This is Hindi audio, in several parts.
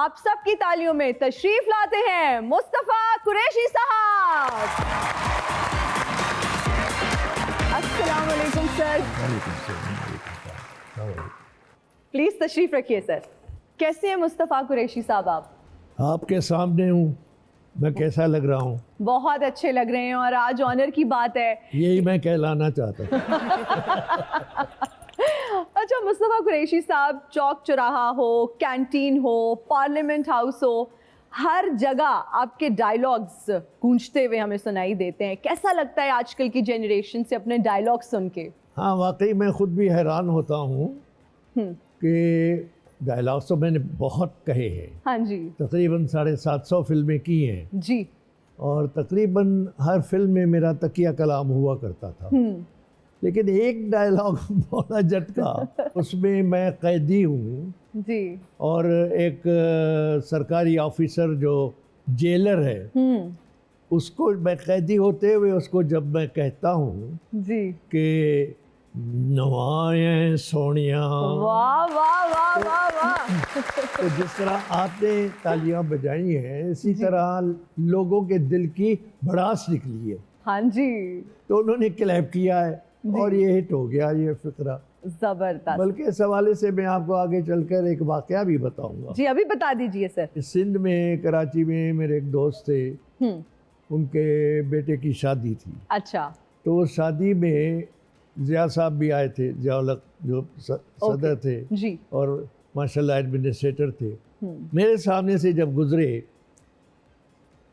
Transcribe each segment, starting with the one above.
आप सबकी तालियों में तशरीफ लाते हैं मुस्तफा कुरैशी साहब। अस्सलाम वालेकुम सर। प्लीज तशरीफ रखिए सर। कैसे हैं मुस्तफा कुरैशी साहब आप? आपके सामने हूँ, मैं कैसा लग रहा हूँ? बहुत अच्छे लग रहे हैं और आज ऑनर की बात है। यही मैं कहलाना चाहता था। अच्छा मुस्तफा कुरैशी साहब, चौक चौराहा हो, कैंटीन हो, पार्लियामेंट हाउस हो, हर जगह आपके डायलॉग्स गूंजते हुए हमें सुनाई देते हैं। कैसा लगता है आजकल की जनरेशन से अपने डायलॉग सुन के? हाँ, वाकई मैं खुद भी हैरान होता हूँ कि डायलॉग्स तो मैंने बहुत कहे हैं। हाँ जी तकरीबन 750 फिल्में की हैं जी। और तकरीबन हर फिल्म में मेरा तकिया कलाम हुआ करता था। लेकिन एक डायलॉग बड़ा झटका, उसमें मैं कैदी हूँ जी और एक सरकारी ऑफिसर जो जेलर है उसको मैं कैदी होते हुए उसको जब मैं कहता हूँ जी। कि नवाएं सोनिया, वाह वाह वाह वाह वाह। तो जिस तरह आपने तालियां बजाई हैं इसी तरह लोगों के दिल की भड़ास निकली है। हाँ जी तो उन्होंने क्लैप किया है और ये हिट हो गया ये फिक्रा। जबरदस्त। बल्कि इस हवाले से मैं आपको आगे चलकर एक वाकया भी बताऊंगा। जी अभी बता दीजिए सर। सिंध में, कराची में मेरे एक दोस्त थे, उनके बेटे की शादी थी। अच्छा। तो उस शादी में जिया साहब भी आए थे, जियाउल जो सदर थे जी। और माशाल्लाह एडमिनिस्ट्रेटर थे। मेरे सामने से जब गुजरे,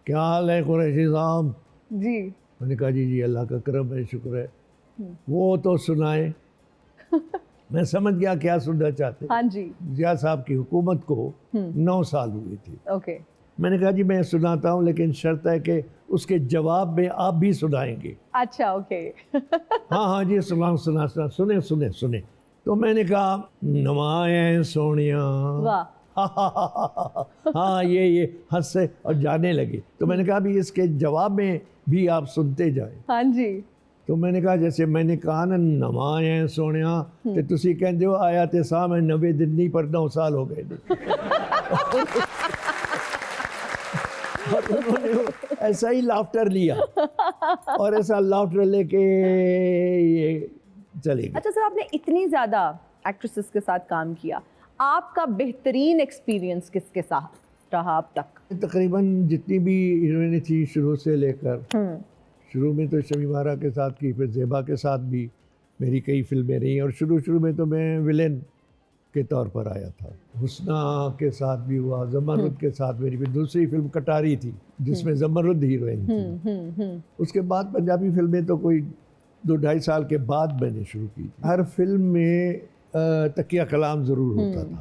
क्या हाल है कुरैशी साहब? जी मैंने कहा जी जी अल्लाह का करम है, शुक्र है। वो तो सुनाए। मैं समझ गया क्या सुनना चाहते। हाँ जी। जिया साहब की हुकूमत को 9 साल हुए थे। ओके। मैंने कहा जी मैं सुनाता हूँ, लेकिन शर्त है कि उसके जवाब में आप भी सुनाएंगे। अच्छा ओके। हाँ हाँ जी सुना सुने सुने सुने। तो मैंने कहा नवाएं सोनिया। वाह। हाँ ये हंसे और जाने लगे। तो मैंने कहा भी इसके जवाब में भी आप सुनते जाए। हाँ जी। तो मैंने कहा जैसे मैंने कहा ना नवाएं सोनिया, तो तुसी कहते हो आया थे सामने 90 दिन नहीं पर 9 साल हो गए थे। और उन्होंने ऐसा ही लाफ्टर लिया और ऐसा लाफ्टर लेके ये चले गए। अच्छा सर, आपने इतनी ज़्यादा एक्ट्रेसेस के साथ काम किया, आपका बेहतरीन एक्सपीरियंस किसके साथ रहा अब तक? तकरीबन जितनी भी हीरोइनें थी शुरू से लेकर, शुरू में तो शमी मारा के साथ की, फिर ज़ेबा के साथ भी मेरी कई फिल्में रही और शुरू में तो मैं विलेन के तौर पर आया था। हुस्ना के साथ भी हुआ, जमरुद के साथ मेरी फिर दूसरी फिल्म कटारी थी जिसमें जमरुद हीरोइन थी। उसके बाद पंजाबी फिल्में तो कोई 2-2.5 साल के बाद मैंने शुरू की थी। हर फिल्म में तकिया कलाम ज़रूर होता था।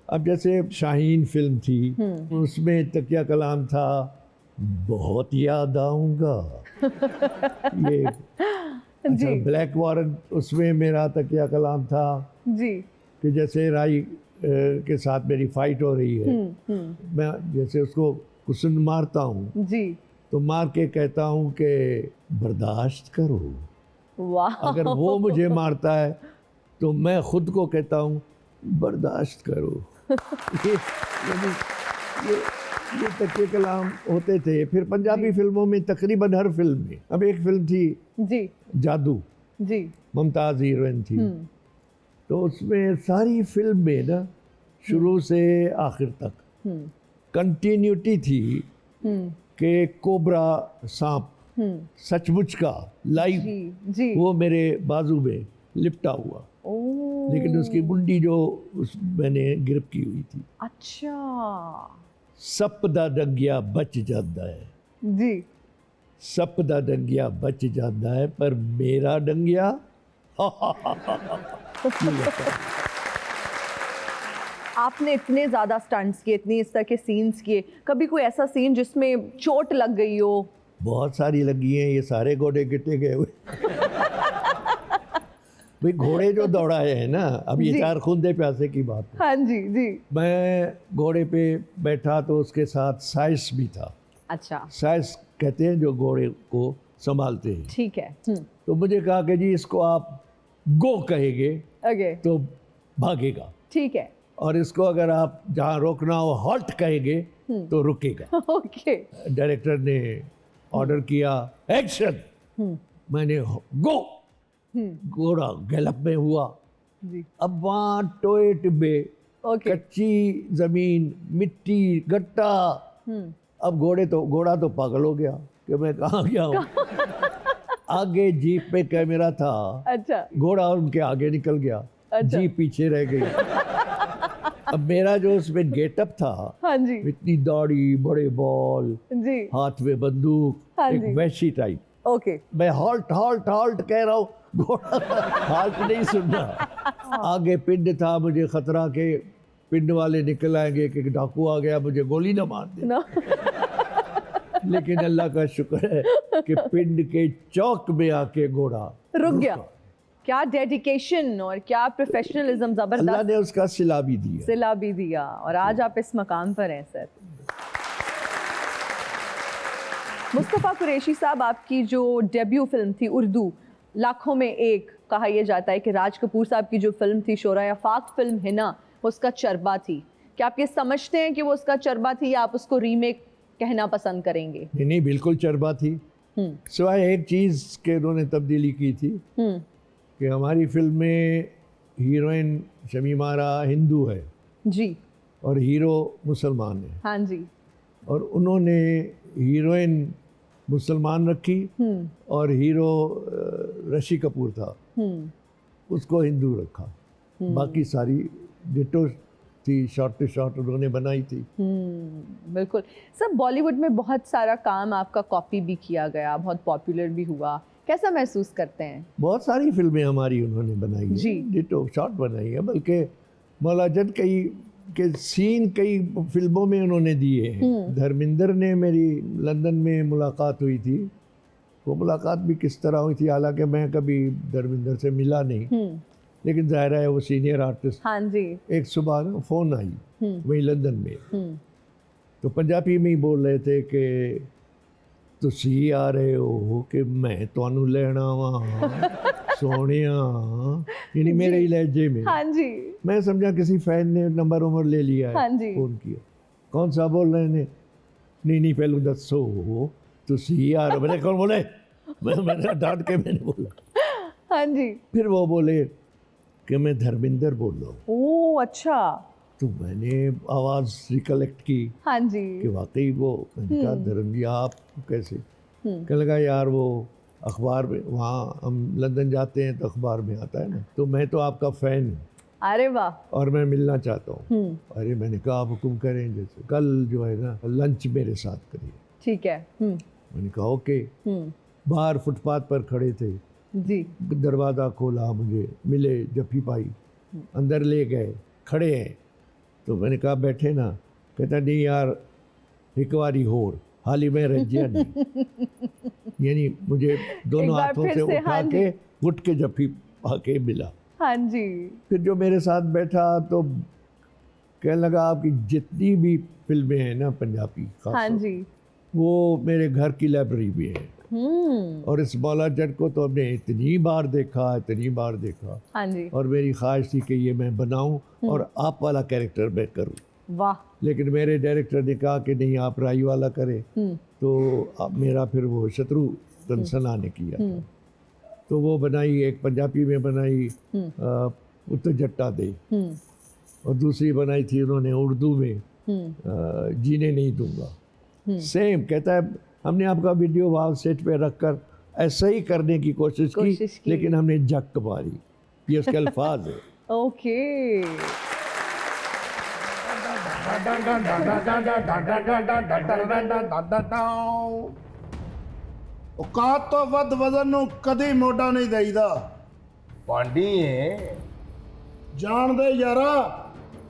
अब जैसे शाहीन फिल्म थी, उसमें तकिया कलाम था बहुत याद आऊँगा। ये अच्छा, ब्लैक वारंट, उसमें मेरा तकिया कलाम था जी कि जैसे राई के साथ मेरी फाइट हो रही है, मैं जैसे उसको कुसन मारता हूँ जी। तो मार के कहता हूँ कि बर्दाश्त करो। वाह। अगर वो मुझे मारता है तो मैं खुद को कहता हूँ बर्दाश्त करो। ये तकिए कलाम होते थे। फिर पंजाबी फिल्मों में तकरीबन हर फिल्म में, अब एक फिल्म थी जी जादू, जी। मुमताज़ हीरोइन थी, तो उसमें सारी फिल्म में ना शुरू से आखिर तक कंटिन्यूटी थी कि कोबरा सांप सचमुच का लाइव जी। वो मेरे बाजू में लिपटा हुआ, लेकिन उसकी मुंडी जो मैंने गिरफ्त की हुई थी। अच्छा सप दा डंगिया बच जाता है जी। सप दा डंगिया बच जाता है पर मेरा डंगिया आपने इतने ज़्यादा स्टंट्स किए, इतनी इस तरह के सीन्स किए, कभी कोई ऐसा सीन जिसमें चोट लग गई हो? बहुत सारी लगी हैं, ये सारे घोड़े गिटे गए हुए। भाई घोड़े जो दौड़ाए हैं ना, अब ये 4 खूंदे प्यासे की बात है। हाँ जी जी। मैं घोड़े पे बैठा तो उसके साथ साइस भी था। अच्छा। साइस कहते हैं जो घोड़े को संभालते हैं। ठीक है। तो मुझे कहा कि जी इसको आप गो कहेंगे ओके। तो भागेगा। ठीक है। और इसको अगर आप जहाँ रोकना हो हॉल्ट कहेंगे तो रुकेगा। ओके। डायरेक्टर ने ऑर्डर किया एक्शन, मैंने गो, घोड़ा गैलप में हुआ। जी। अब वहाँ टोए टिब्बे, ओके। कच्ची जमीन, मिट्टी, गट्टा। अब घोड़ा तो पागल हो गया कि मैं कहाँ गया हूँ। आगे जीप पे कैमरा था, अच्छा। घोड़ा उनके आगे निकल गया, अच्छा। जीप पीछे रह गई। अब मेरा जो उसमें गेटअप था, हाँ जी। इतनी दाढ़ी, बड़े बाल, जी। हाथ में बंदूक, हाँ एक जी। वैसी टाइप। ओके। मैं हॉल्ट हॉल्ट हॉल्ट कह रहा हूँ, घोड़ा हाल्ट नहीं सुन रहा। आगे पिंड था, मुझे खतरा के पिंड वाले निकल आएंगे कि डाकू आ गया, मुझे गोली ना मार दे। ना। लेकिन अल्लाह का शुक्र है कि पिंड के चौक में आके घोड़ा रुक गया। क्या डेडिकेशन और क्या प्रोफेशनलिज्म, अल्लाह जबरदस्त ने उसका सिला भी दिया। सिला भी दिया और आज आप इस मकाम पर हैं सर। मुस्तफ़ा कुरैशी साहब, आपकी जो डेब्यू फिल्म थी उर्दू, लाखों में एक, कहा यह जाता है कि राज कपूर साहब की जो फिल्म थी शोरा आफाक फिल्म है ना, उसका चरबा थी। क्या आप ये समझते हैं कि वो उसका चरबा थी या आप उसको रीमेक कहना पसंद करेंगे? नहीं, बिल्कुल चरबा थी। सिवाय एक चीज़ के उन्होंने तब्दीली की थी कि हमारी फिल्म में हीरोइन शमीम आरा हिंदू है जी। और हीरो मुसलमान है। हाँ जी। और उन्होंने हीरोइन मुसलमान रखी और हीरो ऋषि कपूर था, उसको हिंदू रखा। बाकी सारी डिटो थी, शॉर्ट टू शॉर्ट उन्होंने बनाई थी। बिल्कुल सर। बॉलीवुड में बहुत सारा काम आपका कॉपी भी किया गया, बहुत पॉपुलर भी हुआ, कैसा महसूस करते हैं? बहुत सारी फिल्में हमारी उन्होंने बनाई है जी। डिटो शॉर्ट बनाई है, बल्कि मौलाजन कई के सीन कई फिल्मों में उन्होंने दिए हैं। धर्मेंद्र ने मेरी लंदन में मुलाकात हुई थी, वो मुलाकात भी किस तरह हुई थी, हालांकि मैं कभी धर्मेंद्र से मिला नहीं, लेकिन जाहिर है वो सीनियर आर्टिस्ट। हाँ जी। एक सुबह ना फ़ोन आई वही लंदन में, तो पंजाबी में ही बोल रहे थे कि तुसी आ रहे हो कि मैं तुहानू लेना वा सोनिया, यानी मेरे ही लहजे में। हाँ जी। मैं समझा किसी फैन ने नंबर उम्र ले लिया है, हाँ जी। फ़ोन किया, कौन सा बोल रहे हैं? नहीं पहलू दसो तुसी आ रहे। मैंने कौन बोले? मैंने डांट के मैंने बोला। हाँ जी। फिर वो बोले कि मैं धर्मेंद्र बोल रहा हूँ। ओह अच्छा। तो मैंने आवाज़ रिकलेक्ट की हाँ जी। कि वाकई वो। मैंने कहा धर्म जी आप कैसे? कहने लगा यार वो अखबार में, वहाँ हम लंदन जाते हैं तो अखबार में आता है ना, तो मैं तो आपका फ़ैन हूँ। अरे वाह। और मैं मिलना चाहता हूँ। अरे मैंने कहा आप हुक्म करें, जैसे कल जो है ना लंच मेरे साथ करिए। ठीक है। मैंने कहा ओके। बाहर फुटपाथ पर खड़े थे जी। दरवाज़ा खोला, मुझे मिले, जफ्फी पाई, अंदर ले गए, खड़े हैं। तो मैंने कहा बैठे ना, कहता नहीं यार एक बारी होर हाली में रजिया नहीं। यानी मुझे दोनों हाथों से उठा के घुट के जफ्फी पाके मिला। हाँ जी। फिर जो मेरे साथ बैठा तो कहने लगा आपकी जितनी भी फिल्में हैं ना पंजाबी, हाँ जी, वो मेरे घर की लाइब्रेरी में है। और इस मौला जट को तो हमने इतनी बार देखा हाँ जी। और मेरी ख्वाहिश थी कि ये मैं बनाऊं और आप वाला कैरेक्टर मैं करूं। वाह। लेकिन मेरे डायरेक्टर ने कहा कि नहीं आप राई वाला करें, तो अब मेरा फिर वो शत्रुघ्न सिन्हा ने किया था। तो वो बनाई, एक पंजाबी में बनाई उत्तर जट्टा दे, और दूसरी बनाई थी उन्होंने उर्दू में जीने नहीं दूंगा। सेम कहता है हमने आपका वीडियो वहाँ सेट पे रखकर ऐसा ही करने की कोशिश की, लेकिन हमने जक मारी। ये उसके अल्फाज है। ओके। औकात तो वध वजन ਨੂੰ ਕਦੀ ਮੋਢਾ ਨਹੀਂ ਦੇਈਦਾ। ਪਾਂਡੀ ਏ ਜਾਣਦੇ ਯਾਰਾ,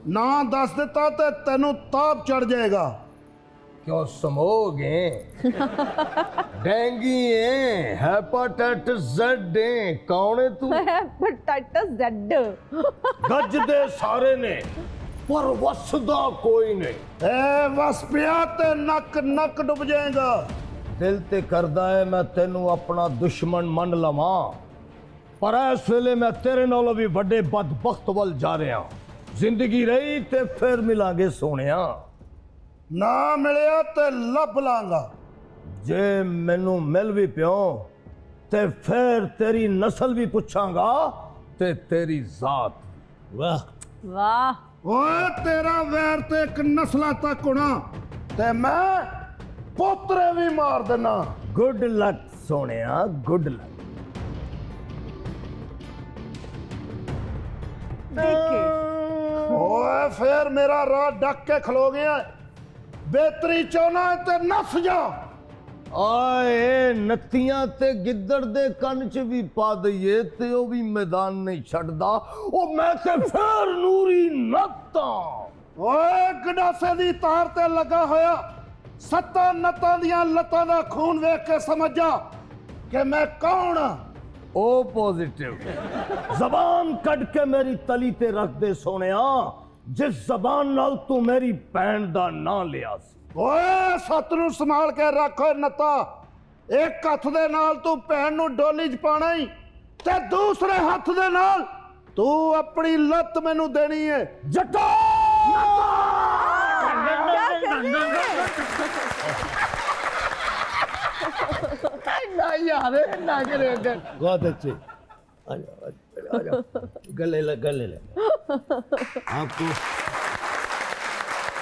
ਨਾ ਦੱਸ ਦਿੱਤਾ ਤੇ ਤੈਨੂੰ ਤਾਪ ਚੜ ਜਾਏਗਾ। क्यों समोगे डेंगी है हेपेटाइटिस जेड है कौन है तू हेपेटाइटिस जेड गज दे सारे ने पर वसदा कोई नहीं ए वस पिया ते नक नक डुब जाएगा। दिल ते करदा है मैं तेनू अपना दुश्मन मन लवां, पर इस वेले मैं तेरे नालों भी बड़े बदबख्त वल जा रहा। ਜ਼ਿੰਦਗੀ ਰਹੀ ਤੇ ਫਿਰ ਮਿਲਾਂਗੇ ਸੋਹਣਿਆ। ਨਾ ਮਿਲਿਆ ਤੇ ਲੱਭ ਲਾਂਗਾ। ਜੇ ਮੈਨੂੰ ਮਿਲ ਵੀ ਪਿਓ ਤੇ ਫਿਰ ਤੇਰੀ ਨਸਲ ਵੀ ਪੁੱਛਾਂਗਾ ਤੇ ਤੇਰੀ ਜ਼ਾਤ। वाह वाह ਓਏ ਤੇਰਾ ਵੈਰ ਤੇ ਇੱਕ ਨਸਲਾਂ ਤੱਕ ਹੋਣਾ ਤੇ ਮੈਂ ਪੋਤਰੇ ਵੀ ਮਾਰ ਦੇਣਾ। ਗੁੱਡ ਲੱਕ ਸੋਹਣਿਆ, ਗੁੱਡ ਲੱਕ। देखिए ਓਏ ਫੇਰ ਮੇਰਾ ਰਾਹ ਡੱਕ ਕੇ ਖਲੋ ਗਿਆ। ਬਿਹਤਰੀ ਚਾਹਨਾ ਤੇ ਨਸ ਜਾ। ਆਏ ਨੱਤੀਆਂ ਤੇ ਗਿੱਦੜ ਦੇ ਕੰਨ 'ਚ ਵੀ ਪਾ ਦਈਏ ਤੇ ਉਹ ਵੀ ਮੈਦਾਨ ਨਹੀਂ ਛੱਡਦਾ। ਉਹ ਮੈਂ ਤੇ ਫੇਰ ਨੂਰੀ ਨੱਤਾਂ। ਓਏ ਗੰਡਾਸੇ ਦੀ ਤਾਰ ਤੇ ਲੱਗਾ ਹੋਇਆ 7 ਨੱਤਾਂ ਦੀਆਂ ਲੱਤਾਂ ਦਾ ਖੂਨ ਵੇਖ ਕੇ ਸਮਝ ਜਾ ਕਿ ਮੈਂ ਕੌਣ ਆ। ਉਹ ਪੋਜ਼ਿਟਿਵ ਜ਼ਬਾਨ ਕੱਢ ਕੇ ਮੇਰੀ ਤਲੀ ਤੇ ਰੱਖ ਦੇ ਸੋਹਣਿਆ, ਜਿਸ ਜ਼ਬਾਨ ਨਾਲ ਤੂੰ ਮੇਰੀ ਭੈਣ ਦਾ ਨਾਂ ਲਿਆ ਸੀ। ਓਏ ਸੱਤ ਨੂੰ ਸੰਭਾਲ ਕੇ ਰੱਖ ਓਏ ਨੱਤਾ। ਇੱਕ ਹੱਥ ਦੇ ਨਾਲ ਤੂੰ ਭੈਣ ਨੂੰ ਡੋਲੀ 'ਚ ਪਾਣਾ ਈ ਤੇ ਦੂਸਰੇ ਹੱਥ ਦੇ ਨਾਲ ਤੂੰ ਆਪਣੀ ਲੱਤ ਮੈਨੂੰ ਦੇਣੀ ਏ। ਜੱਟਾ ਨਾ ਯਾਰ ਨਾ ਕਰੇ बहुत अच्छे। आ जाओ आ जाओ, गले लग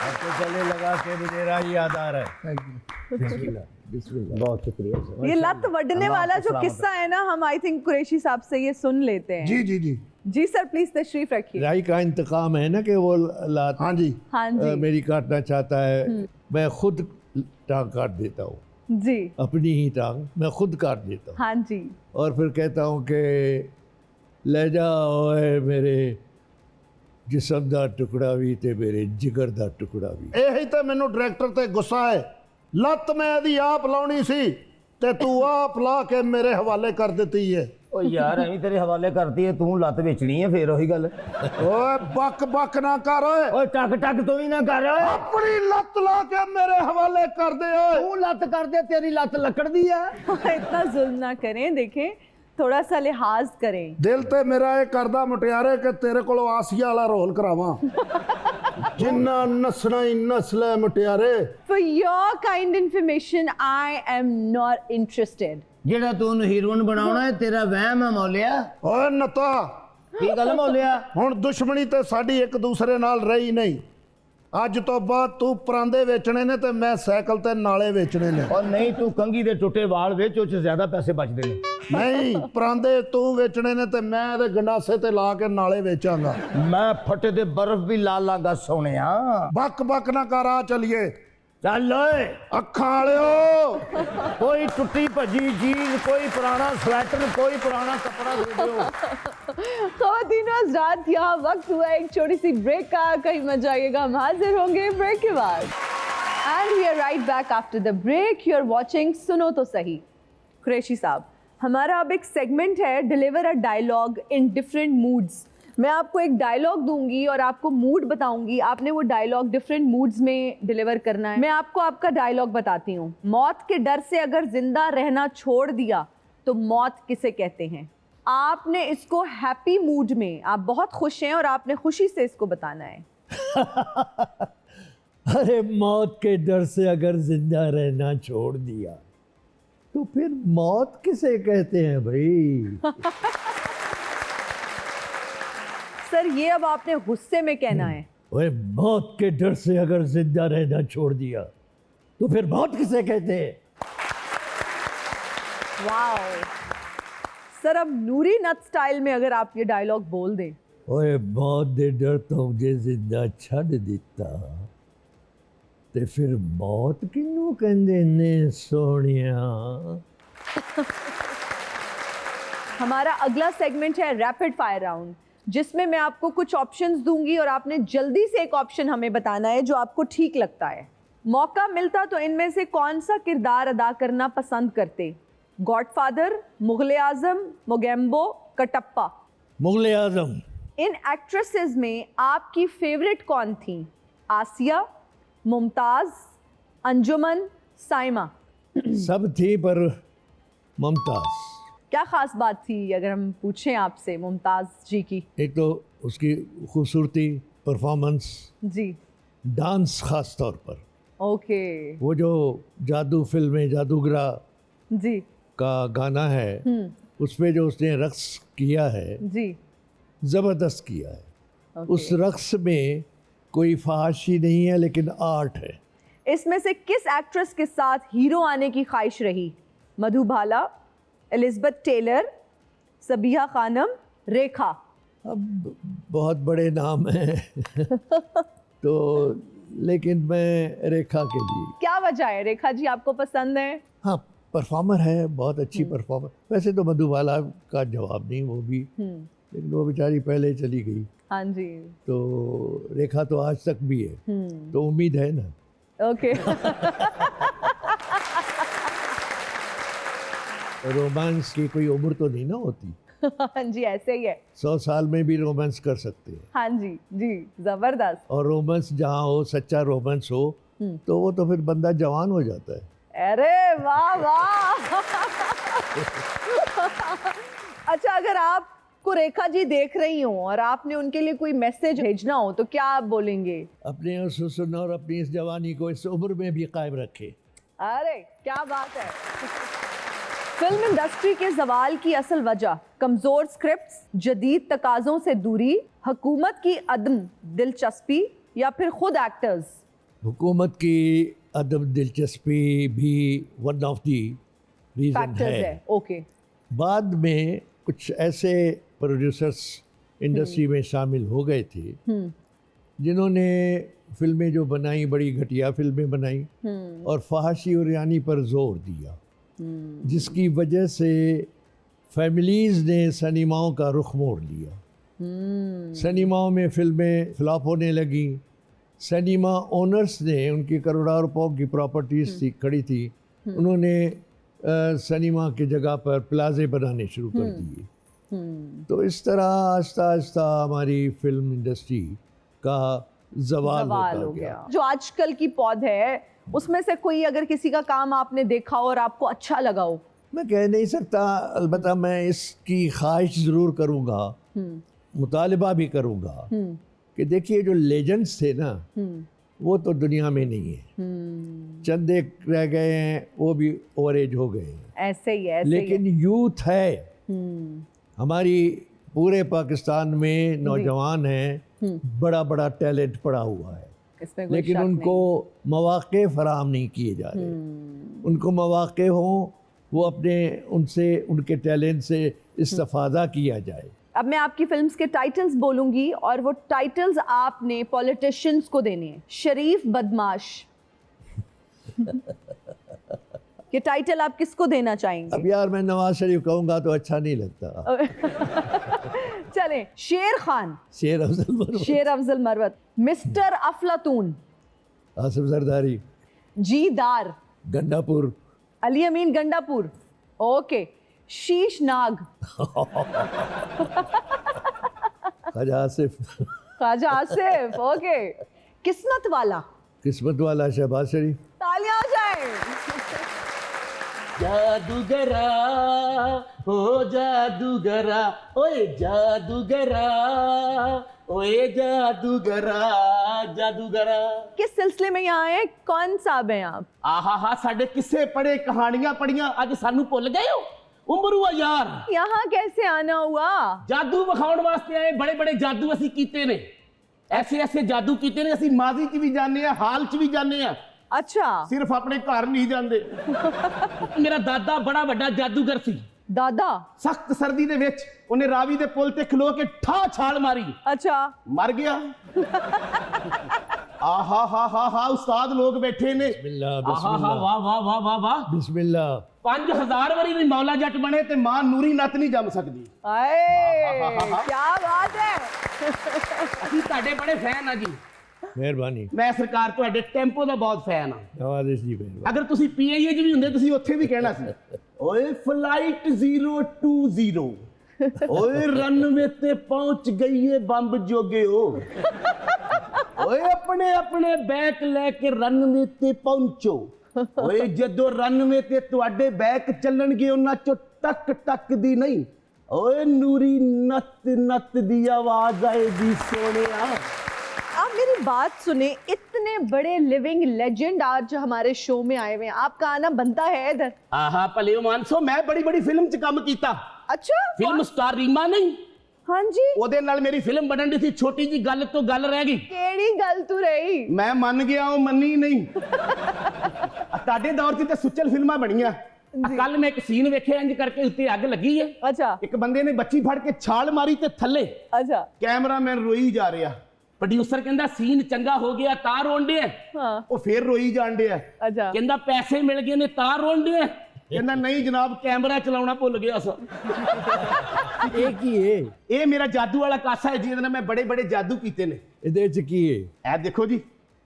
आपको गले लगा के मुझे राज याद आ रहा है। बिस्मिल्लाह बिस्मिल्लाह। बहुत शुक्रिया सर। ये लत वडने वाला जो किस्सा है ना, हम आई थिंक कुरैशी साहब से ये सुन लेते हैं। जी जी जी जी सर प्लीज तशरीफ रखिए। राई का इंतकाम है ना कि वो लात हाँ जी हाँ जी मेरी काटना चाहता है, मैं खुद टांग काट देता हूँ, जी अपनी ही टांग मैं खुद काट देता हूँ हाँ जी और फिर कहता हूँ कि ले जा ओए मेरे जिस्म दा टुकड़ा भी ते मेरे जिगर दा टुकड़ा भी। ਇਹੀ ਤੇ ਮੈਨੂੰ ਡਾਇਰੈਕਟਰ ਤੇ ਗੁੱਸਾ ਹੈ। ਲੱਤ ਮੈਂ ਇਹਦੀ ਆਪ ਲਾਉਣੀ ਸੀ ਤੇ ਤੂੰ ਆਪ ਲਾ ਕੇ ਮੇਰੇ ਹਵਾਲੇ ਕਰ ਦਿੱਤੀ ਏ। ਉਹ ਯਾਰ ਐਵੇਂ ਤੇਰੇ ਹਵਾਲੇ ਕਰਤੀ ਹੈ, ਤੂੰ ਲੱਤ ਵੇਚਣੀ ਹੈ ਫੇਰ ਉਹੀ ਗੱਲ। ਓਏ ਬੱਕ ਬੱਕ ਨਾ ਕਰ ਓਏ। ਓਏ ਟਕ ਟਕ ਤੂੰ ਵੀ ਨਾ ਕਰ ਓਏ। ਆਪਣੀ ਲੱਤ ਲਾ ਕੇ ਮੇਰੇ ਹਵਾਲੇ ਕਰ ਦੇ ਓਏ। ਤੂੰ ਲੱਤ ਕਰ ਦੇ, ਤੇਰੀ ਲੱਤ ਲੱਕੜ ਦੀ ਆ। इतना जुल्म ना करें, देखें थोड़ा सा लिहाज करें। ਦਿਲ ਤੇ ਮੇਰਾ ਇਹ ਕਰਦਾ ਮੁਟਿਆਰੇ ਕਿ ਤੇਰੇ ਕੋਲੋਂ ਆਸੀਆ ਵਾਲਾ ਰੋਲ ਕਰਾਵਾਂ। ਜਿੰਨਾ ਨਸਣਾ ਹੀ ਨਸਲ ਹੈ ਮੁਟਿਆਰੇ। For your kind information, I am not interested. ਜਿਹੜਾ ਤੂੰ ਉਹਨੂੰ ਹੀਰੋਇਨ ਬਣਾਉਣਾ ਹੈ ਤੇਰਾ ਵਹਿਮ ਹੈ ਮੌਲਿਆ। ਓਏ ਨੱਤਾ ਕੀ ਗੱਲ ਮੌਲਿਆ? ਹੁਣ ਦੁਸ਼ਮਣੀ ਤੇ ਸਾਡੀ ਇੱਕ ਦੂਸਰੇ ਨਾਲ ਰਹੀ ਨਹੀਂ। ਅੱਜ ਤੋਂ ਬਾਅਦ ਤੂੰ ਪਰਾਂਦੇ ਵੇਚਣੇ ਨੇ ਤੇ ਮੈਂ ਸਾਈਕਲ ਤੇ ਨਾਲੇ ਵੇਚਣੇ ਨੇ। ਔਰ ਨਹੀਂ ਤੂੰ ਕੰਗੀ ਦੇ ਟੁੱਟੇ ਵਾਲ ਵੇਚ, ਉਹ 'ਚ ਜ਼ਿਆਦਾ ਪੈਸੇ ਬਚਦੇ ਨੇ। ਨਹੀਂ ਪਰਾਂਦੇ ਤੂੰ ਵੇਚਣੇ ਨੇ ਤੇ ਮੈਂ ਇਹਦੇ ਗੰਡਾਸੇ ਤੇ ਲਾ ਕੇ ਨਾਲੇ ਵੇਚਾਂਗਾ। ਮੈਂ ਫੱਟੇ ਤੇ ਬਰਫ਼ ਵੀ ਲਾ ਲਾਂਗਾ ਸੋਹਣਿਆ। ਬੱਕ ਬੱਕ ਨਾ ਕਰ, ਆ ਚਲੀਏ। ਚੱਲ ਓਏ। ਅੱਖਾਂ ਵਾਲਿਓ ਕੋਈ ਟੁੱਟੀ ਭੱਜੀ ਚੀਜ਼, ਕੋਈ ਪੁਰਾਣਾ ਸਵੈਟਰ, ਕੋਈ पुराना कपड़ा दे दो। ख़वातीन और हज़रात, यहाँ वक्त हुआ एक छोटी सी ब्रेक का। कहीं मत जाइएगा, हम हाजिर होंगे ब्रेक के बाद। And we are right back after the break. You are watching सुनो तो सही। कुरैशी साहब, हमारा अब एक सेगमेंट है deliver a dialogue in different moods. मैं आपको एक डायलॉग दूंगी और आपको मूड बताऊंगी, आपने वो डायलॉग डिफरेंट मूड्स में डिलीवर करना है। मैं आपको आपका डायलॉग बताती हूँ। मौत के डर से अगर जिंदा रहना छोड़ दिया तो मौत किसे कहते हैं? आपने इसको हैप्पी मूड में, आप बहुत खुश हैं और आपने खुशी से इसको बताना है। अरे मौत के डर से अगर जिंदा रहना छोड़ दिया तो फिर मौत किसे कहते हैं भाई? सर ये अब आपने गुस्से में कहना है। ओए मौत के डर से अगर जिंदा रहना छोड़ दिया तो फिर मौत किसे कहते हैं? वाओ सर, अब नूरी नत स्टाइल में अगर आप ये डायलॉग बोल दें। ओए मौत दे डर तो मुझे जिंदा छड़ दिता ते फिर मौत किनू कहंदे ने सोहणिया। हमारा अगला सेगमेंट है रैपिड फायर राउंड, जिसमें मैं आपको कुछ ऑप्शंस दूंगी और आपने जल्दी से एक ऑप्शन हमें बताना है जो आपको ठीक लगता है। मौका मिलता तो इनमें से कौन सा किरदार अदा करना पसंद करते? गॉडफादर, मुगले आजम, मोगेम्बो, कटप्पा। मुगले आजम। इन एक्ट्रेसेस में आपकी फेवरेट कौन थी? आसिया, मुमताज, अंजुमन, साइमा। सब थी पर मुमताज। क्या खास बात थी अगर हम पूछें आपसे मुमताज जी की? एक तो उसकी खूबसूरती, परफॉर्मेंस, जी डांस खास तौर पर, ओके वो जो जादू फिल्म में जादूगरा जी का गाना है उसमें जो उसने रक्स किया है, जी ज़बरदस्त किया है। ओके। उस रक्स में कोई फहाशी नहीं है लेकिन आर्ट है। इसमें से किस एक्ट्रेस के साथ हीरो आने की ख्वाहिश रही? मधुबाला, एलिजबेथ टेलर, सबिहा खानम, रेखा? अब बहुत बड़े नाम हैं तो लेकिन मैं रेखा के लिए, क्या वजह है रेखा जी आपको पसंद है? हाँ परफॉर्मर है, बहुत अच्छी परफॉर्मर। वैसे तो मधुबाला का जवाब नहीं, वो भी, लेकिन वो बेचारी पहले चली गई, हाँ जी तो रेखा तो आज तक भी है, तो उम्मीद है ना। ओके रोमांस की कोई उम्र तो नहीं ना होती, हाँ जी ऐसे ही है। 100 साल में भी रोमांस कर सकते हैं। हाँ जी जी जबरदस्त। और रोमांस जहाँ हो, सच्चा रोमांस हो, तो वो तो फिर बंदा जवान हो जाता है। अरे वाह वाह अच्छा, अगर आपको रेखा जी देख रही हो और आपने उनके लिए कोई मैसेज भेजना हो तो क्या आप बोलेंगे? अपने उस हुस्न और अपनी इस जवानी को इस उम्र में भी कायम रखे। अरे क्या बात है। फिल्म इंडस्ट्री के जवाल की असल वजह कमजोर स्क्रिप्ट्स, जदीद तकाज़ों से दूरी, हुकूमत की अदम दिलचस्पी या फिर खुद एक्टर्स? हुकूमत की अदम दिलचस्पी भी one of the reason factors है। है। ओके बाद में कुछ ऐसे प्रोड्यूसर्स इंडस्ट्री में शामिल हो गए थे जिन्होंने फिल्में जो बनाई, बड़ी घटिया फिल्में बनाई और फहाशी और यानी पर जोर दिया, जिसकी वजह से फैमिलीज़ ने सिनेमाओं का रुख मोड़ लिया। सिनेमाओं में फिल्में फ्लॉप होने लगी। सिनेमा ओनर्स ने, उनकी करोड़ों रुपयों की प्रॉपर्टीज थी, खड़ी थी, उन्होंने सिनेमा की जगह पर प्लाजे बनाने शुरू कर दिए। तो इस तरह आहिस्ता आहिस्ता हमारी फिल्म इंडस्ट्री का जवाल सवाल हो होता गया। गया। जो आजकल की पौध है उसमें से कोई अगर किसी का काम आपने देखा हो और आपको अच्छा लगा हो? मैं कह नहीं सकता, अलबत्ता मैं इसकी ख्वाहिश ज़रूर करूँगा, मुतालिबा भी करूँगा कि देखिए जो लेजेंड्स थे ना, वो तो दुनिया में नहीं है। चंद एक रह गए हैं, वो भी ओवर एज हो गए हैं, ऐसे ही है, ऐसे लेकिन यूथ है हमारी, पूरे पाकिस्तान में नौजवान हैं, बड़ा बड़ा टैलेंट पड़ा हुआ है, इसमें कोई लेकिन शक उनको मौक़े फराहम नहीं किए जा रहे। उनको मौक़े हों, वो अपने उनसे, उनके टैलेंट से इस्तेफ़ादा किया जाए। अब मैं आपकी फिल्म्स के टाइटल्स बोलूंगी और वो टाइटल्स आपने पॉलिटिशियंस को देने हैं। शरीफ बदमाश ये टाइटल आप किसको देना चाहेंगे? अब यार मैं नवाज शरीफ कहूँगा तो अच्छा नहीं लगता। चलें, शेर खान, शेर अफजल मरवत, शेर अफजल मरवत, मिस्टर अफलातून, आसिफ जरदारी, जीदार, गंडापुर, अली अमीन गंडापुर, ओके, शीश नाग, ख्वाजा आसिफ, ख्वाजा आसिफ, ओके, किस्मत वाला, किस्मत वाला शहबाज शरीफ। तालियां आ जाए। जादूगरा हो जादूगरा, ओए जादूगरा, ओए जादूगरा, जादूगरा। किस सिलसिले में यहाँ आए, कौन साहब हैं आप? आहा हा, साडे किस्से पढ़े, कहानियां पढ़ियां, अज सानू भुल गए हो? उम्र हुआ यार, यहाँ कैसे आना हुआ? जादू विखाउण वास्ते आए। बड़े बड़े जादू असी कीते ने, ऐसे ऐसे जादू कीते ने, असी माजी च भी जाने आ, हाल च भी जाने आ, अच्छा, सिर्फ अपने घर नहीं जाते। मेरा दादा बड़ा बड़ा जादूगर सी। दादा, सख्त सर्दी दे विच उन्हें रावी दे पुल ते खलो के ठा छाल मारी, अच्छा, मर गया। आहा हा हा हा, उस्ताद लोग बैठे ने, बिस्मिल्लाह, आहा हा, वाह वाह वाह वाह वाह। बिस्मिल्लाह। 5000 वारी भी मौला जट बने ते मां नूरी नत नहीं जम सकती। आए, क्या बात है। ਅਸੀਂ ਤੁਹਾਡੇ ਬੜੇ ਫੈਨ ਆ ਜੀ। मेहरबानी। ਮੈਂ ਸਰਕਾਰ ਤੁਹਾਡੇ ਟੈਂਪੋ ਦਾ ਬਹੁਤ ਫੈਨ ਆ। नवाज़ जी मेहरबानी। ਅਗਰ ਤੁਸੀਂ ਪੀਆਈਏ 'ਚ ਵੀ ਹੁੰਦੇ ਤੁਸੀਂ ਉੱਥੇ ਵੀ ਕਹਿਣਾ ਸੀ, ਓਏ ਫਲਾਈਟ 020, ਓਏ ਰਨਵੇ ਤੇ ਪਹੁੰਚ ਗਈ ਏ ਬੰਬ ਜੋਗਿਓ, ਓਏ ਆਪਣੇ ਆਪਣੇ ਬੈਕ ਲੈ ਕੇ ਰਨਵੇ ਤੇ ਪਹੁੰਚੋ, ਓਏ ਜਦੋਂ ਰਨਵੇ ਤੇ ਤੁਹਾਡੇ ਬੈਕ ਚੱਲਣਗੇ ਉਹਨਾਂ ਚੋਂ ਟਕ ਟਕ ਦੀ ਨਹੀਂ, ਓਏ ਨੂਰੀ ਨੱਤ ਨੱਤ ਦੀ ਆਵਾਜ਼ ਆਏਗੀ ਸੋਹਣਿਆ। आप मेरी बात सुने, इतने बड़े लिविंग लेजेंड आज हमारे शो में आए हुए हैं, आपका आना बनता है इधर। आहा भले मानसो, मैं बड़ी बड़ी फिल्म च काम कीता। अच्छा, फिल्म स्टार रीमा नहीं, हाँ जी, ਉਹਦੇ ਨਾਲ ਮੇਰੀ ਫਿਲਮ ਬਣਨ ਦੀ ਸੀ, ਛੋਟੀ ਜੀ ਗੱਲ ਤੋਂ ਗੱਲ ਰਹਿ ਗਈ। केड़ी गल तू रही? ਮੈਂ ਮੰਨ ਗਿਆ, ਉਹ ਮੰਨੀ ਨਹੀਂ। ਤੁਹਾਡੇ ਦੌਰ 'ਚ ਤੇ ਸੁੱਚਲ ਫਿਲਮਾਂ ਬਣੀਆਂ। ਕੱਲ ਮੈਂ ਇੱਕ ਸੀਨ ਵੇਖਿਆ, ਇੰਜ ਕਰਕੇ ਉੱਤੇ ਅੱਗ ਲੱਗੀ ਹੈ। अच्छा ਇੱਕ ਬੰਦੇ ਨੇ ਬੱਚੀ ਫੜ ਕੇ ਛਾਲ ਮਾਰੀ ਤੇ ਥੱਲੇ अच्छा ਕੈਮਰਾਮੈਨ ਰੋਈ ਜਾ ਰਿਹਾ। ਪ੍ਰੋਡਿਊਸਰ ਕਹਿੰਦਾ ਸੀਨ ਚੰਗਾ ਹੋ ਗਿਆ ਤਾਂ ਰੋਣ ਡਿਆ, हाँ ਉਹ ਫੇਰ ਰੋਈ ਜਾਣ ਡਿਆ। अच्छा ਕਹਿੰਦਾ ਪੈਸੇ ਮਿਲ ਗਏ ਨੇ ਤਾਂ ਰੋਣ ਡਿਆ। ਕਹਿੰਦਾ ਨਹੀਂ ਜਨਾਬ, ਕੈਮਰਾ ਚਲਾਉਣਾ ਭੁੱਲ ਗਿਆ ਸਾਂ। ਇਹ ਕੀ ਹੈ? ਇਹ ਮੇਰਾ ਜਾਦੂ ਵਾਲਾ ਕਾਸਾ ਹੈ ਜਿਹਦੇ ਨਾਲ ਮੈਂ ਬੜੇ ਬੜੇ ਜਾਦੂ ਕੀਤੇ ਨੇ। ਇਹਦੇ ਚ ਕੀ ਹੈ? ਇਹ ਦੇਖੋ ਜੀ,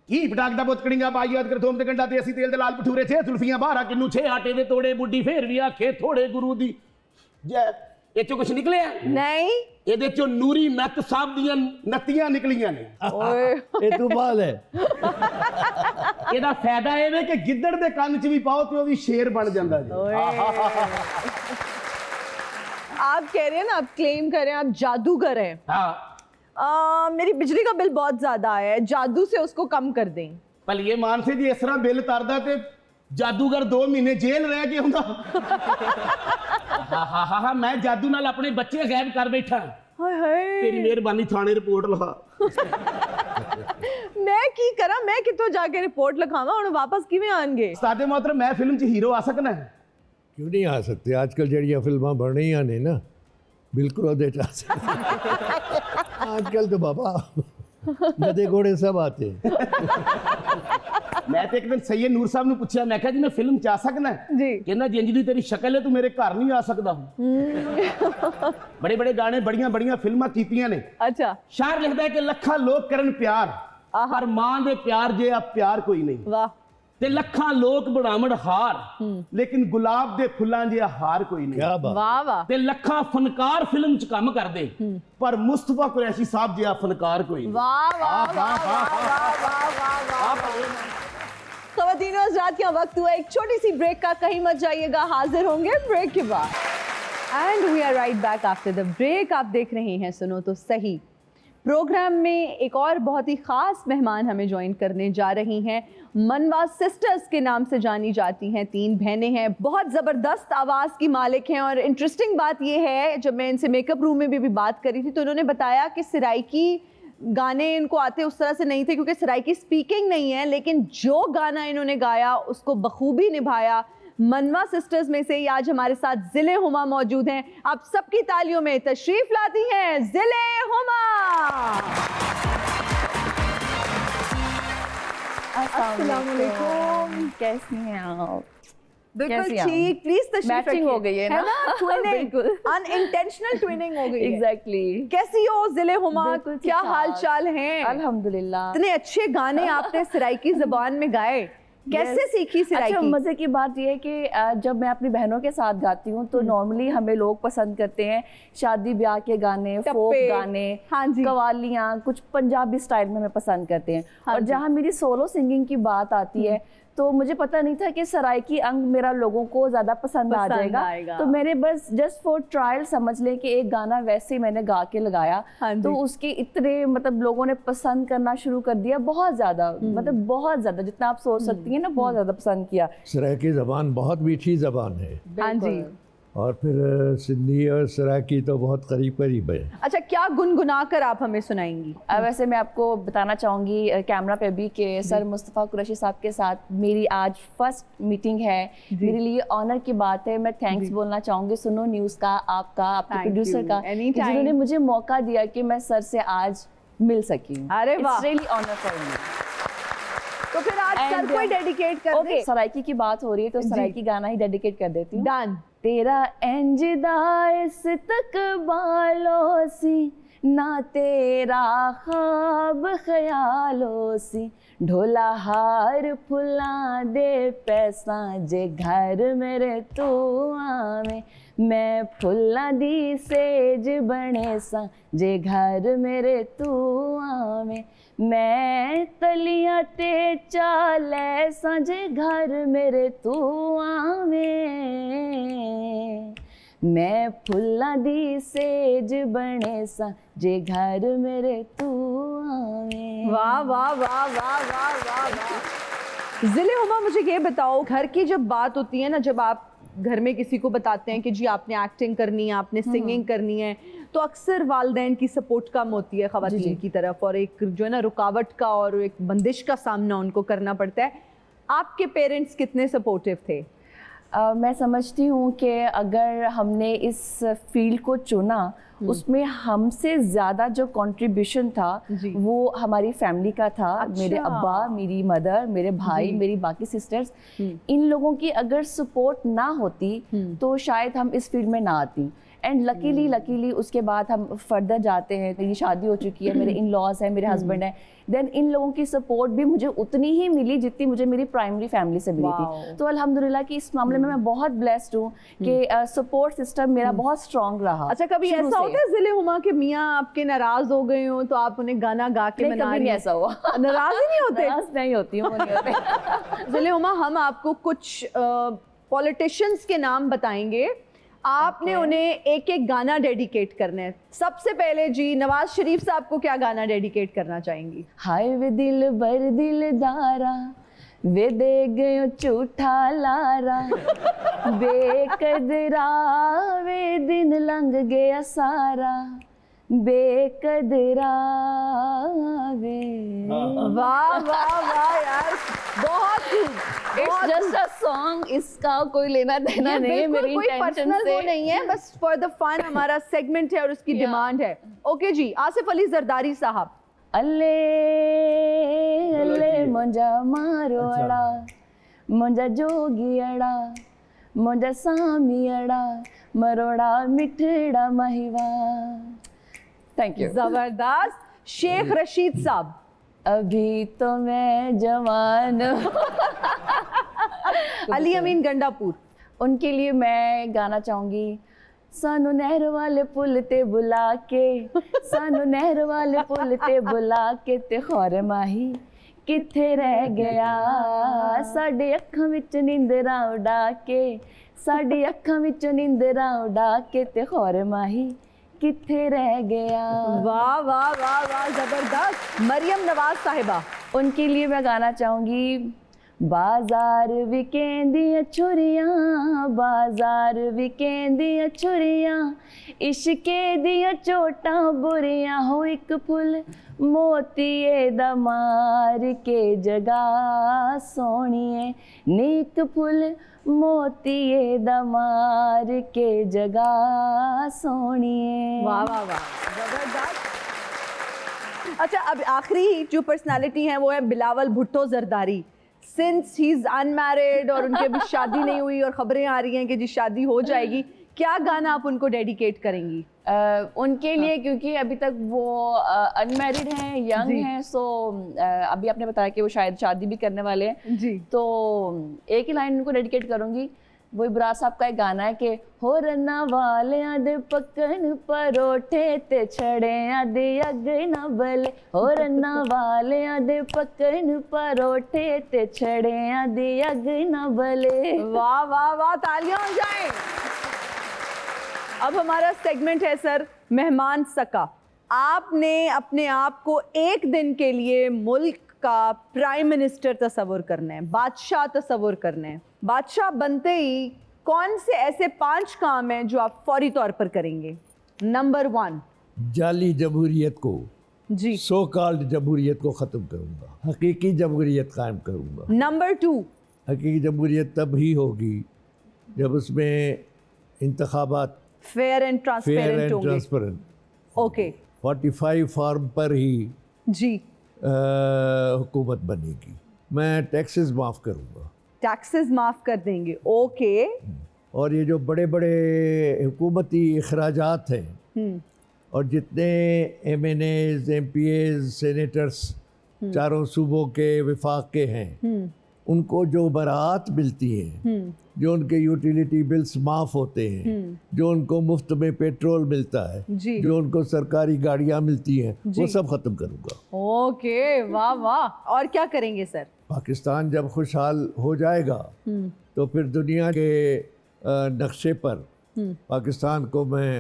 ਕੀ ਪਟਾਕ ਦਾ ਬੁੱਤਕੜੀਆਂ ਬਾਈ ਯਾਦ ਕਰ ਥੋਮ ਤੇ ਗੰਡਾ ਤੇ ਅਸੀਂ ਤੇਲ ਦੇ ਲਾਲ ਭਟੂਰੇ ਛੇ ਸੁਲਫੀਆਂ ਬਾਹਰਾ ਕਿੰਨੂ ਛੇ ਆਟੇ ਦੇ ਤੋੜੇ ਬੁੱਢੀ ਫੇਰ ਵੀ ਆਖੇ ਥੋੜੇ ਗੁਰੂ ਦੀ ਜੈ। ਇਹ ਚੋਂ ਕੁਛ ਨਿਕਲਿਆ? नहीं ਇਹਦੇ ਚੋਂ ਨੂਰੀ ਨੱਤ ਸਾਹਿਬ ਦੀਆਂ ਨੱਤੀਆਂ ਨਿਕਲੀਆਂ ਨੇ। ओए ਇਹ ਤੂਫਾਨ ਹੈ। ਇਹਦਾ ਫਾਇਦਾ ਇਹ ਵੇ ਕਿ ਗਿੱਦੜ ਦੇ ਕੰਨ 'ਚ ਵੀ ਪਾਓ ਤੇ ਉਹ ਵੀ ਸ਼ੇਰ ਬਣ ਜਾਂਦਾ ਜੀ। आप कह रहे हैं ना, आप क्लेम कर रहे हैं आप जादूगर हैं। ਹਾਂ, मेरी बिजली का बिल बहुत ज्यादा आया है, जादू से उसको कम कर दें। ਭਲੀਏ ਮਾਨਸੇ ਜੀ, ਇਸ ਤਰ੍ਹਾਂ ਬਿੱਲ ਤਰਦਾ ਤੇ ਜਾਦੂਗਰ 2 ਮਹੀਨੇ ਜੇਲ੍ਹ ਰਹਿ ਕੇ ਆਉਂਦਾ। ਹਾਂ, ਮੈਂ ਜਾਦੂ ਨਾਲ ਆਪਣੇ ਬੱਚੇ ਗਾਇਬ ਕਰ ਬੈਠਾ। हाय हाय ਤੇਰੀ ਮਿਹਰਬਾਨੀ, ਥਾਣੇ ਰਿਪੋर्ट ਲਿਖਾ। मैं की करा, मैं कितों जाके रिपोर्ट लिखावा, हुण वापस किवें आणगे? ਉਸਤਾਦੇ मोहतरਮ, मैं फिल्म 'ਚ ਹੀਰੋ ਆ ਸਕਦਾ? क्यों नहीं आ सकते? आजकल जड़ियाँ फिल्मां बन रही ने ना, बिल्कुल ਉਹਦੇ ਚ आ सकते। आजकल तो बाबा गधे घोड़े सब आते हैं। ਮੈਂ ਤੇ ਇੱਕ ਦਿਨ ਸੈਯਦ ਨੂਰ ਸਾਹਿਬ ਨੂੰ ਪੁੱਛਿਆ, ਮੈਂ ਕਿਹਾ ਜੀ ਮੈਂ ਫਿਲਮ 'ਚ ਆ ਸਕਦਾ? जी ਕਹਿੰਦਾ ਜਿੰਜ ਦੀ ਤੇਰੀ ਸ਼ਕਲ ਹੈ ਤੂੰ ਮੇਰੇ ਘਰ ਨਹੀਂ ਆ ਸਕਦਾ। ਬੜੇ ਬੜੇ ਗਾਣੇ, ਬੜੀਆਂ ਬੜੀਆਂ ਫਿਲਮਾਂ ਕੀਤੀਆਂ ਨੇ। अच्छा ਸ਼ਾਇਰ ਲਿਖਦਾ ਹੈ ਕਿ ਲੱਖਾਂ ਲੋਕ ਕਰਨ ਪਿਆਰ, ਪਰ ਮਾਂ ਦੇ ਪਿਆਰ ਜਿਹਾ ਪਿਆਰ ਕੋਈ ਨਹੀਂ। वाह ਤੇ ਲੱਖਾਂ ਲੋਕ ਬਣਾਵਣ ਹਾਰ, ਲੇਕਿਨ ਗੁਲਾਬ ਦੇ ਫੁੱਲਾਂ ਜਿਹਾ ਹਾਰ ਕੋਈ ਨਹੀਂ। क्या बात। वाह वाह ਤੇ ਲੱਖਾਂ ਫਨਕਾਰ ਫਿਲਮ 'ਚ ਕੰਮ ਕਰਦੇ, ਪਰ ਮੁਸਤਫਾ ਕੁਰੈਸ਼ੀ ਸਾਹਿਬ ਜਿਹਾ ਫਨਕਾਰ ਕੋਈ ਨਹੀਂ। वाह वाह वाह वाह वाह वाह वाह। ख़वातीन और हज़रात, का वक्त हुआ एक छोटी सी ब्रेक का, कहीं मत जाइएगा, हाजिर होंगे ब्रेक के बाद। And we are right back after the break. आप देख रहे हैं सुनो तो सही। प्रोग्राम में एक और बहुत ही ख़ास मेहमान हमें ज्वाइन करने जा रही हैं। मनवा सिस्टर्स के नाम से जानी जाती हैं, 3 बहनें हैं, बहुत ज़बरदस्त आवाज़ की मालिक हैं। और इंटरेस्टिंग बात यह है, जब मैं इनसे मेकअप रूम में भी बात करी थी तो उन्होंने बताया कि सराइकी गाने इनको आते उस तरह से नहीं थे, क्योंकि सराइकी स्पीकिंग नहीं है, लेकिन जो गाना इन्होंने गाया उसको बखूबी निभाया। मनवा सिस्टर्स में से ही आज हमारे साथ ज़िले हुमा मौजूद हैं। आप सबकी तालियों में तशरीफ लाती हैं ज़िले हुमा। अस्सलाम वालेकुम, कैसी हैं आप? बिल्कुल कैसी हैं? ठीक, प्लीज तशरीफ मैचिंग हो गई है ना? ट्विनिंग, बिल्कुल। अनइंटेंशनल ट्विनिंग हो गई है। एग्जैक्टली। कैसी हो ज़िले हुमा, बिल्कुल ठीक क्या ठाक। हाल चाल हैं? अल्हम्दुलिल्लाह। इतने अच्छे गाने आपने सराइकी ज़बान में गाए, कैसे सीखी अच्छा, सराइकी? मजे की बात यह है कि जब मैं अपनी बहनों के साथ गाती हूँ तो नॉर्मली हमें लोग पसंद करते हैं शादी ब्याह के गाने, फोक टप्पे, गाने, हाँ जी, कवालियाँ, कुछ पंजाबी स्टाइल में हमें पसंद करते हैं। हाँ और जी। जहाँ मेरी सोलो सिंगिंग की बात आती है तो मुझे पता नहीं था कि सराइकी अंग मेरा लोगों को ज़्यादा पसंद आ पसंद आएगा। जाएगा। तो मैंने बस जस्ट फॉर ट्रायल समझ लें कि एक गाना वैसे ही मैंने गा के लगाया, हाँ जी। तो उसके इतने मतलब लोगों ने पसंद करना शुरू कर दिया, बहुत ज़्यादा, मतलब बहुत ज़्यादा, जितना आप सोच सकती हैं ना, बहुत ज़्यादा पसंद किया। सराइकी ज़बान बहुत मीठी ज़बान है, हाँ जी। बिल्कुल। और फिर सिंधी और सराइकी तो बहुत करीब करीब है। अच्छा, क्या गुनगुना कर आप हमें सुनाएंगी? वैसे मैं आपको बताना चाहूँगी कैमरा पे भी कि सर मुस्तफ़ा कुरैशी साहब के साथ मेरी आज फर्स्ट मीटिंग है। मेरे लिए ऑनर की बात है। मैं थैंक्स बोलना चाहूँगी सुनो न्यूज़ का, आपका, आपके Thank प्रोड्यूसर you. का, Anytime. कि जिन्होंने मुझे मौका दिया कि मैं सर से आज मिल सकी हूँ। अरे वाह। It's really honor for me. तो फिर आज सर And, को ही डेडिकेट कर ओके, सराइकी की बात हो रही है तो सराइकी गाना ही डेडिकेट कर देती हूँ। डन। तेरा इंजदा इस तक बालों सी, ना तेरा ख्वाब ख्यालों सी, ढोला हार फुला दे पैसा जे घर मेरे तू आवे, मैं फुला दी सेज बने सा जे घर मेरे तू आवे, मैं तलियां ते चाले सा जे घर मेरे तू आवे, मैं फुल्लां दी सेज बने सा जे घर मेरे तू आवे। वाह वाह वाह वाह वाह वाह वाह। ज़िले हुमा, मुझे ये बताओ, घर की जब बात होती है ना, जब आप घर में किसी को बताते हैं कि जी आपने एक्टिंग करनी है, आपने सिंगिंग करनी है, तो अक्सर वालदैन की सपोर्ट कम होती है ख़वातीन की तरफ, और एक जो है ना रुकावट का और एक बंदिश का सामना उनको करना पड़ता है। आपके पेरेंट्स कितने सपोर्टिव थे? मैं समझती हूँ कि अगर हमने इस फील्ड को चुना, उसमें हमसे ज़्यादा जो कंट्रीब्यूशन था वो हमारी फैमिली का था। मेरे अब्बा, मेरी मदर, मेरे भाई, मेरी बाकी सिस्टर्स, इन लोगों की अगर सपोर्ट ना होती तो शायद हम इस फील्ड में ना आती। एंड लकीली उसके बाद हम फर्दर जाते हैं, मेरी शादी हो चुकी है, मेरे इन लॉज हैं, मेरे हस्बैंड हैं, देन इन लोगों की सपोर्ट भी मुझे उतनी ही मिली जितनी मुझे मेरी प्राइमरी फैमिली से मिली थी। तो अल्हम्दुलिल्लाह कि इस मामले में मैं बहुत ब्लेस्ड हूँ कि सपोर्ट सिस्टम मेरा बहुत स्ट्रॉन्ग रहा। अच्छा, कभी ऐसा होता है ज़िले हुमा कि मियाँ आपके नाराज हो गए हो तो आप उन्हें गाना गा के मना कभी नहीं ऐसा हुआ। नाराज ही नहीं होते? नाराज नहीं होती हूँ, नहीं होते। ज़िले हुमा, हम आपको कुछ पॉलिटिशियंस के नाम बताएंगे, आपने उन्हें एक एक गाना डेडिकेट करना है। सबसे पहले जी नवाज शरीफ साहब को क्या गाना डेडिकेट करना चाहेंगी? हाय वे दिल बर दिलदारा, वे दे गयो झूठा लारा, बेकदरा वे दिन लंघ गया सारा, बेकदरा वे। वाह वाह वाह यार, बहुत खूब। इट्स जस्ट अ सॉन्ग, इसका कोई लेना देना नहीं है मेरी कोई इंटेंशन पर्सनल से। वो नहीं है, बस फॉर द फन हमारा सेगमेंट है और उसकी डिमांड है। ओके जी, आसिफ अली जरदारी साहब। अल्ले अल्ले मुंजा मारो अड़ा, मुंजा जोगी अड़ा, मुंजा सामी अड़ा, मरोड़ा मिठड़ा महिवा। Thank you. जबरदस्त। शेख रशीद साहब। अभी तो मैं जवान अली अमीन गंडापुर। उनके लिए मैं गाना चाहूँगी, सानू नहर वाले पुल ते बुला के, सानू नहर वाले पुल ते बुला के, ते खौर माही किथे रह गया, साडे अखां विच नींदरां उडा के, साडे अखां विच नींदरां उडा के, ते खौर माही किथे रह गया। वाह वाह वाह वाह, जबरदस्त। मरियम नवाज साहिबा। उनके लिए मैं गाना चाहूँगी, बाजार विकेंदियां छुरियां, बाजार विकेंदियां छुरियां, इश्के दियां चोटां बुरियां, हो एक फुल मोतीए दा मार के जगा सोनिए, नीक फुल मोतीए दा मार के जगा सोनिए। वाह वाह वाह, जबरदस्त। अच्छा, अब आखिरी जो पर्सनालिटी है वो है Bilawal Bhutto Zardari. Since he is unmarried और उनकी अभी शादी नहीं हुई और खबरें आ रही हैं कि जी शादी हो जाएगी, क्या गाना आप उनको डेडिकेट करेंगी? उनके लिए, क्योंकि अभी तक वो अनमैरिड हैं, यंग हैं, सो अभी आपने बताया कि वो शायद शादी भी करने वाले हैं जी, तो एक ही लाइन उनको डेडिकेट करूँगी। वो इब्रार साहब का एक गाना है कि हो रन्ना वालियां दे पक्कन परोठे ते छड़ियां दे अग ना बले, हो रन्ना वालियां दे पक्कन परोठे ते छड़ियां दे अग ना बले। वाह वाह वाह, तालियां हो जाएं। अब हमारा सेगमेंट है सर मेहमान सका। आपने अपने आप को एक दिन के लिए मुल्क का प्राइम मिनिस्टर तस्वुर करना है, बादशाह तस्वुर करना है। बादशाह बनते ही कौन से ऐसे 5 काम हैं जो आप फौरी तौर पर करेंगे? नंबर 1, जाली जमहूरियत को, जी। सो कॉल्ड जमहूरियत को ख़त्म करूँगा, हकीकी जमहूरियत कायम करूँगा। नंबर 2, हकीकी जमहूरियत तब ही होगी जब उसमें इंतखाबात fair and fair transparent and होंगे। ट्रांसपेरेंट। ओके 45 फॉर्म पर ही जी। हुकूमत बनेगी। मैं टैक्सेस माफ़ करूँगा, टैक्सेस माफ कर देंगे। ओके। और ये जो बड़े बड़े हुकूमती अखराजात हैं और जितने MNAs, MPAs, सेनेटर्स चारों सूबों के विफाक के हैं, उनको जो बरात मिलती है, जो उनके यूटिलिटी बिल्स माफ़ होते हैं, जो उनको मुफ्त में पेट्रोल मिलता है, जी। जो उनको सरकारी गाड़ियाँ मिलती हैं, वो सब ख़त्म करूँगा। ओके, वाह वाह। और क्या करेंगे सर? पाकिस्तान जब खुशहाल हो जाएगा तो फिर दुनिया के नक्शे पर पाकिस्तान को मैं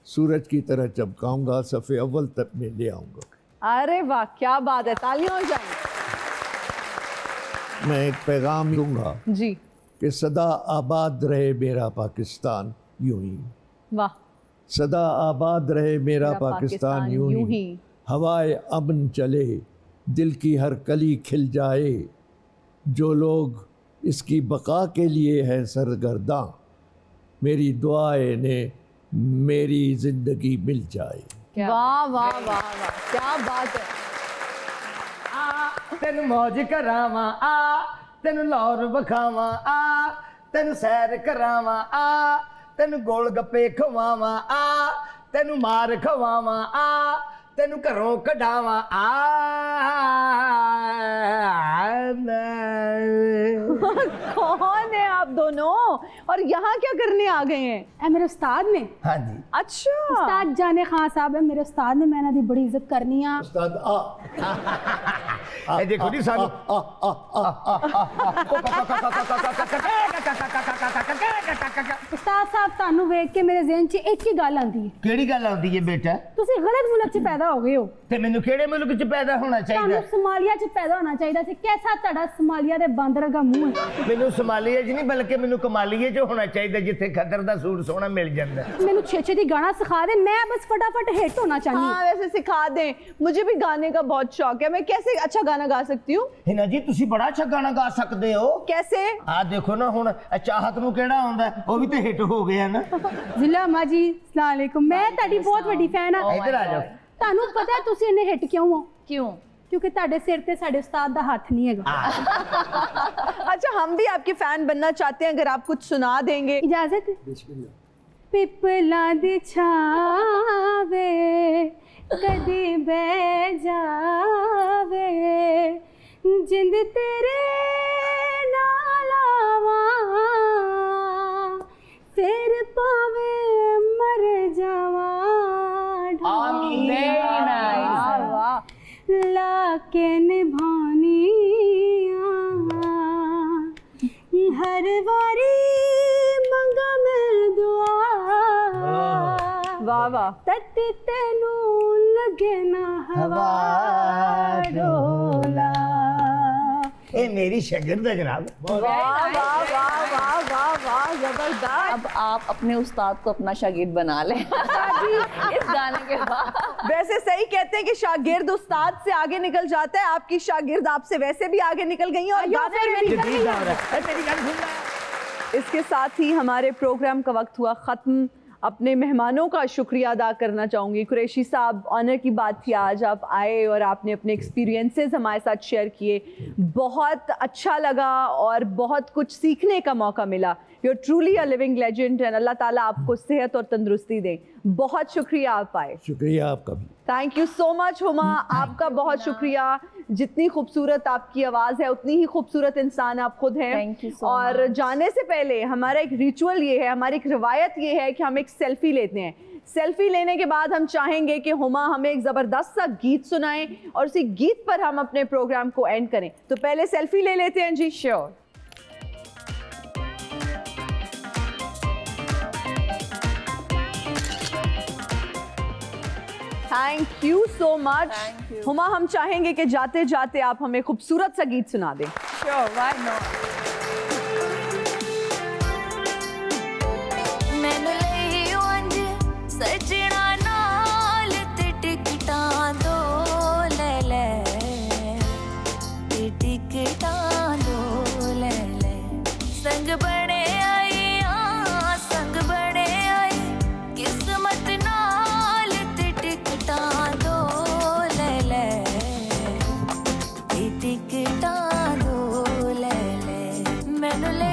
सूरज की तरह चमकाऊंगा, सफ़े अव्वल तक में ले आऊँगा। अरे वाह, क्या बात है, तालियां हो जाएं। मैं एक पैगाम दूंगा जी, कि सदा आबाद रहे मेरा पाकिस्तान यूं ही, वाह, सदा आबाद रहे मेरा पाकिस्तान यूं ही, हवाए अमन चले, दिल की हर कली खिल जाए, जो लोग इसकी बका के लिए हैं सरगर्दां, मेरी दुआएं ने मेरी ज़िंदगी मिल जाए। वाह वाह वाह वाह, क्या बात है। तेन मौज करावा आ, तेन लाहौर बखावा आ, तेन सैर करावा आ, तेन गोल गप्पे खवावा आ, तेन मार खवावा आ, तेन घरों कढावा आ। कौन है आप दोनों और यहाँ क्या करने आ गए हैं? ए मेरे उस्ताद ने, हाँ जी, अच्छा, उस्ताद जाने खान साहब है मेरे उस्ताद ने, मैंने दी बड़ी इज्जत करनी आ। उस्ताद ये देखो जी सानू उस्ताद साहब तानू वेख के मेरे ज़हन 'ਚ एक ही गल आंदी है, ਕਿਹੜੀ ਗੱਲ ਆਉਂਦੀ ਹੈ ਬੇਟਾ? ਤੁਸੀਂ ਗਲਤ ਮੁਲਕ 'ਚ ਪੈਦਾ ਹੋ ਗਏ ਹੋ। ਤੇ ਮੈਨੂੰ ਕਿਹੜੇ ਮੁਲਕ 'ਚ ਪੈਦਾ ਹੋਣਾ ਚਾਹੀਦਾ? ਤੁਹਾਨੂੰ ਸੋਮਾਲੀਆ 'ਚ ਪੈਦਾ ਹੋਣਾ ਚਾਹੀਦਾ ਸੀ। ਕੈਸਾ ਤੁਹਾਡਾ ਸੋਮਾਲੀਆ ਦੇ ਬਾਂਦਰ ਦਾ ਮੂੰਹ ਹੈ। ਮੈਨੂੰ ਸਮਾਲੀਆ 'ਚ ਨਹੀਂ ਬਲਕਿ ਮੈਨੂੰ ਕਮਾਲੀਏ 'ਚ ਹੋਣਾ ਚਾਹੀਦਾ, ਜਿੱਥੇ ਖੱਦਰ ਦਾ ਸੂਟ ਸੋਹਣਾ ਮਿਲ ਜਾਂਦਾ। ਮੈਨੂੰ ਛੇਛੇ ਦੀ ਗਾਣਾ ਸਿਖਾ ਦੇ, ਮੈਂ ਬਸ फटाफट हिट होना चाहनी हूं। हाँ वैसे सिखा दें, मुझे भी गाने का बहुत शौक है। मैं कैसे अच्छा गाना गा सकती हूँ? हिना जी ਤੁਸੀਂ ਬੜਾ ਅੱਛਾ ਗਾਣਾ ਗਾ ਸਕਦੇ ਹੋ। कैसे? ਆ ਦੇਖੋ ਨਾ ਹੁਣ ਚਾਹਤ ਨੂੰ ਕਿਹੜਾ ਆਉਂਦਾ, ਉਹ ਵੀ ਤੇ ਹਿੱਟ ਹੋ ਗਿਆ ਨਾ। ਜ਼ਿਲਾ ਮਾਜੀ अस्सलाम वालेकुम, मैं ਤੁਹਾਡੀ ਬਹੁਤ ਵੱਡੀ ਫੈਨ ਆ। ਇੱਧਰ ਆ ਜਾਓ। ਤੁਹਾਨੂੰ ਪਤਾ ਤੁਸੀਂ ਇੰਨੇ ਹਿੱਟ ਕਿਉਂ ਹੋ? क्यों? क्योंकि ਤੁਹਾਡੇ ਸਿਰ ਤੇ ਸਾਡੇ ਉਸਤਾਦ ਦਾ ਹੱਥ ਨਹੀਂ ਹੈਗਾ। अच्छा, हम भी आपके फैन बनना चाहते हैं, अगर आप कुछ सुना देंगे। इजाजत? पिपला दी छावे कदी बह जावे, जिंद तेरे नाल आवा, फिर पावे मर जावा। आमीन। Very nice. वाह वाह, लाके निभानी हर वारी मंगा मैं दुआ, वाह वाह, तट तेनू लगे ना हवा डोला। ਇਹ ਮੇਰੀ ਸ਼ਗਿਰਦ ਹੈ जनाब। वाह वाह वाह वाह वाह वाह, जबरदस्त। अब आप अपने उस्ताद को अपना शागिर्द बना लें इस गाने के बाद। वैसे सही कहते हैं कि शागिर्द उस्ताद से आगे निकल जाता है। आपकी शागिर्द आपसे वैसे भी आगे निकल गई हैं और गाने में निकल गई हैं। तेरी गल सुन ले। इसके साथ ही हमारे प्रोग्राम का वक्त हुआ ख़त्म। अपने मेहमानों का शुक्रिया अदा करना चाहूँगी। कुरैशी साहब, ऑनर की बात थी आज आप आए और आपने अपने एक्सपीरियंसेस हमारे साथ शेयर किए। बहुत अच्छा लगा और बहुत कुछ सीखने का मौका मिला। You are truly a living legend and अल्लाह ताला आपको सेहत और तंदुरुस्ती दे। बहुत शुक्रिया आप आए। शुक्रिया आपका भी। Thank you so much Huma, आपका बहुत शुक्रिया। जितनी खूबसूरत आपकी आवाज़ है उतनी ही खूबसूरत इंसान आप खुद हैं। Thank you so और much. जाने से पहले हमारा एक रिचुअल ये है, हमारी एक रिवायत ये है कि हम एक सेल्फी लेते हैं। सेल्फी लेने के बाद हम चाहेंगे कि हुमा हमें एक ज़बरदस्त सा गीत सुनाएं और उसी गीत पर हम अपने प्रोग्राम को एंड करें। तो पहले सेल्फी ले लेते हैं ji. Sure. Thank you so much Thank you. Huma, हम चाहेंगे कि जाते जाते आप हमें खूबसूरत सा गीत सुना दें। Sure, why not. मैनू लई उंज सजना नाल ते टिकटां दो ले ले, ते टिकटां दो ले ले, संग बने आई संग बने आई, किस्मत नाल ते टिकटां दो ले ले, ते टिकटां दो ले ले, मैनू ले